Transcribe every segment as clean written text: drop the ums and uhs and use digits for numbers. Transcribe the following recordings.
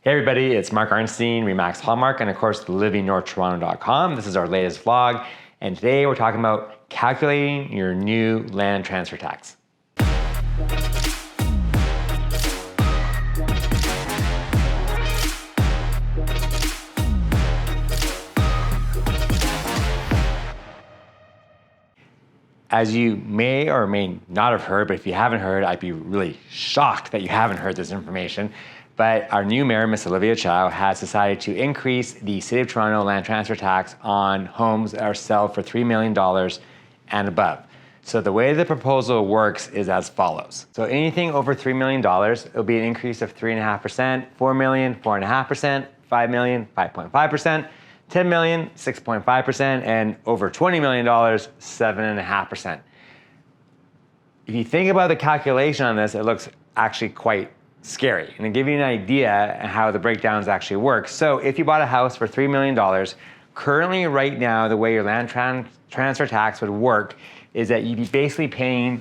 Hey everybody, it's Mark Arnstein, Remax Hallmark, and of course, livingnorthtoronto.com. This is our latest vlog, and today we're talking about calculating your new land transfer tax. As you may or may not have heard, but if you haven't heard, I'd be really shocked that you haven't heard this information. But our new mayor, Miss Olivia Chow, has decided to increase the City of Toronto land transfer tax on homes that are sold for $3 million and above. So the way the proposal works is as follows. So anything over $3 million, it'll be an increase of 3.5%, $4 million, 4.5%, $5 million, 5.5%, $10 million, 6.5%, and over $20 million, 7.5%. If you think about the calculation on this, it looks actually quite scary. And to give you an idea how the breakdowns actually work. So if you bought a house for $3 million, currently right now, the way your land transfer tax would work is that you'd be basically paying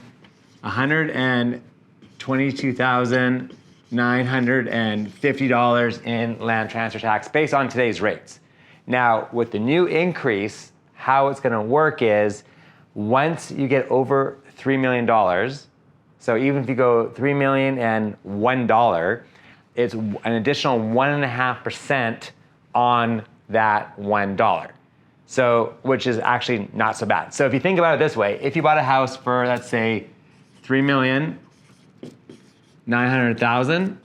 $122,950 in land transfer tax based on today's rates. Now, with the new increase, how it's gonna work is once you get over $3 million, so even if you go $3 million and $1, it's an additional 1.5% on that $1. So, which is actually not so bad. So if you think about it this way, if you bought a house for, let's say, $3,900,000,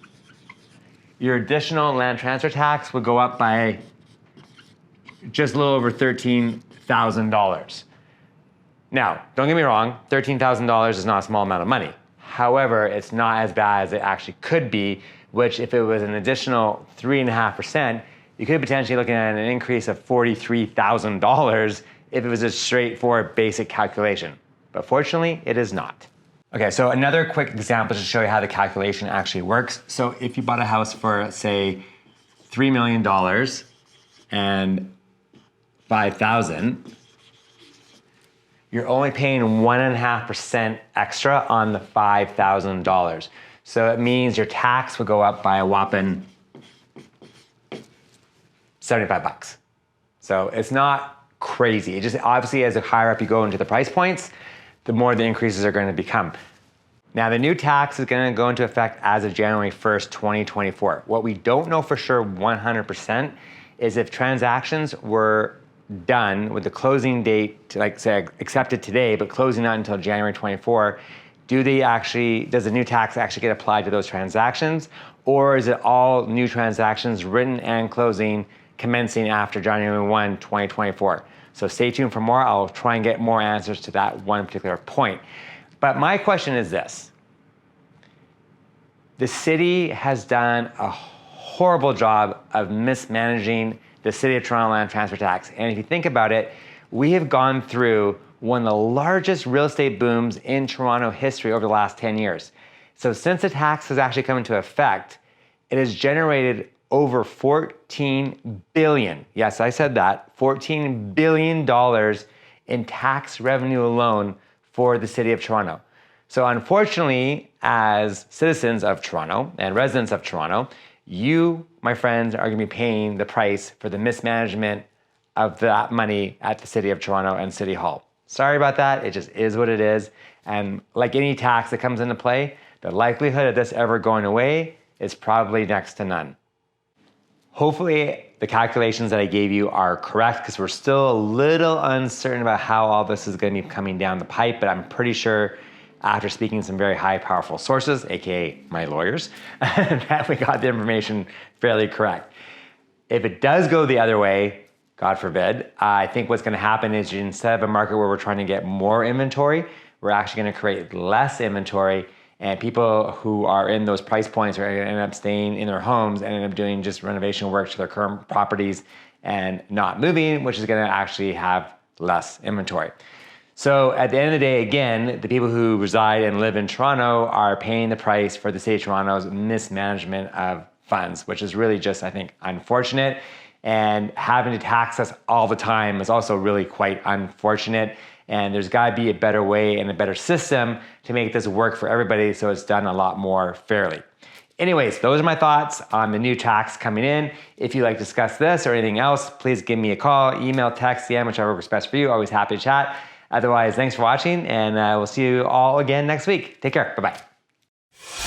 your additional land transfer tax would go up by just a little over $13,000. Now, don't get me wrong, $13,000 is not a small amount of money. However, it's not as bad as it actually could be, which if it was an additional 3.5%, you could potentially look at an increase of $43,000 if it was a straightforward basic calculation. But fortunately, it is not. Okay, so another quick example to show you how the calculation actually works. So if you bought a house for, say, $3 million and $5,000, you're only paying 1.5% extra on the $5,000. So it means your tax would go up by a whopping 75 bucks. So it's not crazy. It just obviously as the higher up you go into the price points, the more the increases are going to become. Now the new tax is going to go into effect as of January 1st, 2024. What we don't know for sure 100% is if transactions were done with the closing date, to, like say accepted today, but closing not until January 24, does the new tax actually get applied to those transactions? Or is it all new transactions written and closing commencing after January 1, 2024? So stay tuned for more. I'll try and get more answers to that one particular point. But my question is this. The city has done a horrible job of mismanaging the City of Toronto land transfer tax. And if you think about it, we have gone through one of the largest real estate booms in Toronto history over the last 10 years. So since the tax has actually come into effect, it has generated over $14 billion, yes, I said that, $14 billion in tax revenue alone for the City of Toronto. So unfortunately, as citizens of Toronto and residents of Toronto, you, my friends, are gonna be paying the price for the mismanagement of that money at the City of Toronto and City Hall. Sorry about that, it just is what it is. And like any tax that comes into play, the likelihood of this ever going away is probably next to none. Hopefully the calculations that I gave you are correct because we're still a little uncertain about how all this is gonna be coming down the pipe, but I'm pretty sure after speaking to some very high powerful sources, AKA my lawyers, that we got the information fairly correct. If it does go the other way, God forbid, I think what's gonna happen is instead of a market where we're trying to get more inventory, we're actually gonna create less inventory, and people who are in those price points are gonna end up staying in their homes and end up doing just renovation work to their current properties and not moving, which is gonna actually have less inventory. So at the end of the day, again, the people who reside and live in Toronto are paying the price for the City of Toronto's mismanagement of funds, which is really just, I think, unfortunate. And having to tax us all the time is also really quite unfortunate. And there's gotta be a better way and a better system to make this work for everybody so it's done a lot more fairly. Anyways, those are my thoughts on the new tax coming in. If you'd like to discuss this or anything else, please give me a call, email, text, DM, whichever works best for you. Always happy to chat. Otherwise, thanks for watching, and we'll see you all again next week. Take care. Bye-bye.